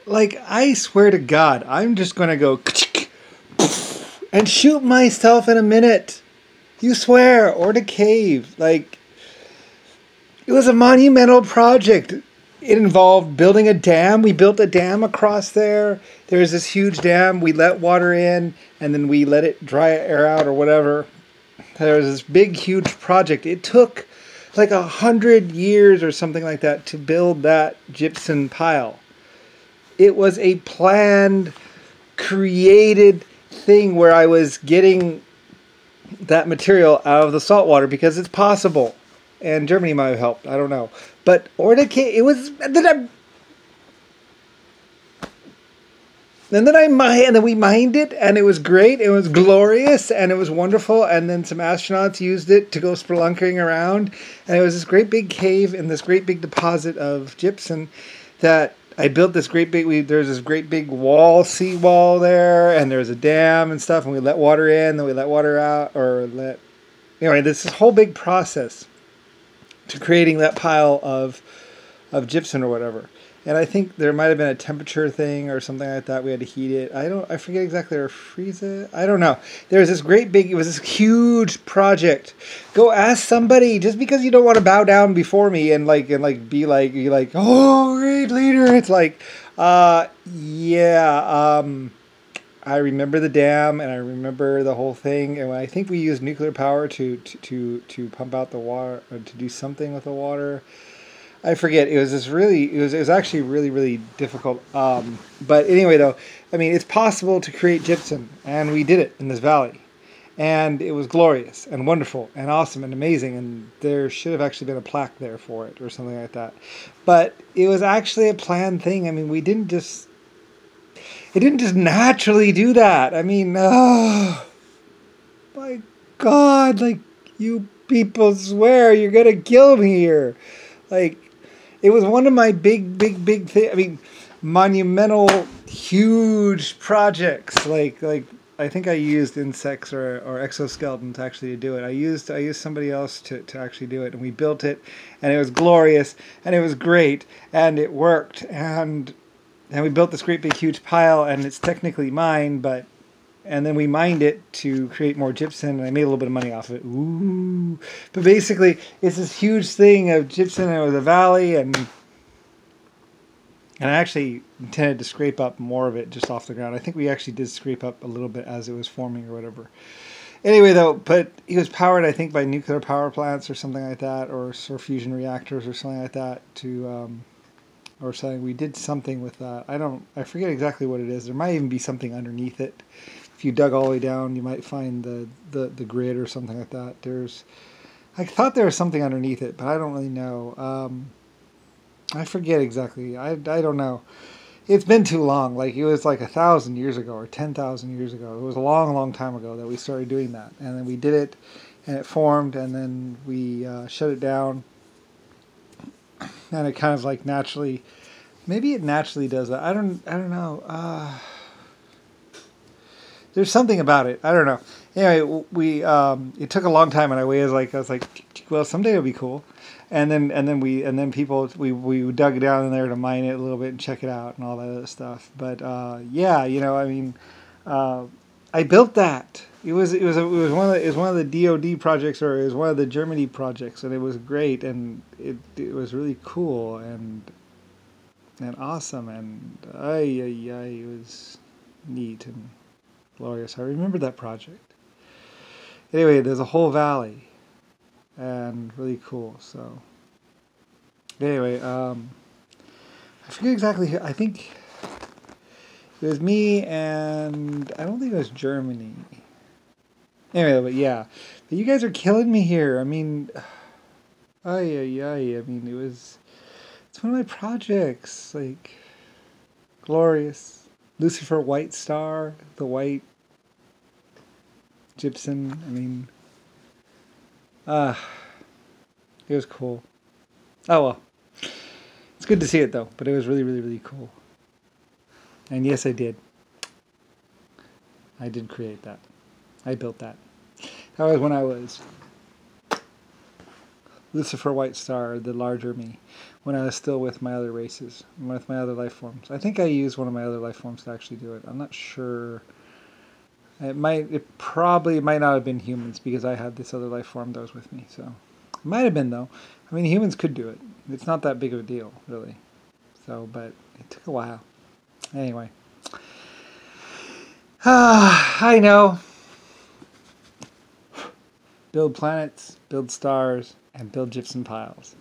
Like, I swear to God, I'm just gonna go and shoot myself in a minute. You swear, Orda Cave. Like, it was a monumental project. It involved building a dam. We built a dam across there. There's this huge dam. We let water in, and then we let it dry air out or whatever. There was this big, huge project. It took like 100 years or something like that to build that gypsum pile. It was a planned, created thing where I was getting that material out of the salt water because it's possible. And Germany might have helped. I don't know. But Orda Cave, it was. And then we mined it, and it was great. It was glorious, and it was wonderful. And then some astronauts used it to go spelunking around, and it was this great big cave and this great big deposit of gypsum that I built. This great big. There's this great big wall, seawall there, and there's a dam and stuff. And we let water in, then we let water out, anyway. This whole big process to creating that pile of gypsum or whatever. And I think there might have been a temperature thing or something like that. We had to heat it. I forget exactly, or freeze it. I don't know. There was this great big, it was this huge project. Go ask somebody, just because you don't want to bow down before me and be like, oh, great leader. It's like, yeah, I remember the dam and I remember the whole thing. And I think we used nuclear power to pump out the water, or to do something with the water. I forget. It was actually really, really difficult. But anyway, though, I mean, it's possible to create gypsum, and we did it in this valley. And it was glorious and wonderful and awesome and amazing, and there should have actually been a plaque there for it or something like that. But it was actually a planned thing. I mean, it didn't just naturally do that. I mean, oh, my God, like, you people swear you're going to kill me here. Like, it was one of my big things. I mean, monumental, huge projects. Like I think I used insects or exoskeletons actually to do it. I used somebody else to actually do it, and we built it, and it was glorious, and it was great, and it worked, and we built this great big huge pile, and it's technically mine, and then we mined it to create more gypsum, and I made a little bit of money off of it. Ooh. But basically, it's this huge thing of gypsum, and it was a valley, and I actually intended to scrape up more of it just off the ground. I think we actually did scrape up a little bit as it was forming or whatever. Anyway, though, but it was powered, I think, by nuclear power plants or something like that, or fusion reactors or something like that or something. We did something with that. I forget exactly what it is. There might even be something underneath it. If you dug all the way down, you might find the grid or something like that. I thought there was something underneath it, but I don't really know. I forget exactly. I don't know. It's been too long. Like, it was like 1,000 years ago or 10,000 years ago. It was a long, long time ago that we started doing that. And then we did it, and it formed, and then we shut it down. And it kind of like naturally, maybe it naturally does that. I don't know. There's something about it. I don't know. Anyway, it took a long time, and I was like, well, someday it'll be cool. And then we dug down in there to mine it a little bit and check it out and all that other stuff. But yeah, I mean, I built that. It was one of the DoD projects, or it was one of the Germany projects, and it was great, and it was really cool and awesome, and it was neat and glorious. I remember that project. Anyway, there's a whole valley, and really cool. So anyway, I forget exactly who. I think it was me, and I don't think it was Germany. Anyway, but yeah, but you guys are killing me here. I mean, I mean, it's one of my projects. Like, glorious. Lucifer White Star, the white gypsum. I mean, it was cool. Oh well, it's good to see it though. But it was really, really, really cool. And yes, I did. I did create that. I built that. That was when I was Lucifer White Star, the larger me. when I was still with my other races, with my other life forms. I think I used one of my other life forms to actually do it. I'm not sure. It probably might not have been humans because I had this other life form that was with me. So it might have been though. I mean, humans could do it. It's not that big of a deal, really. So, but it took a while. Anyway. I know. Build planets, build stars, and build gypsum piles.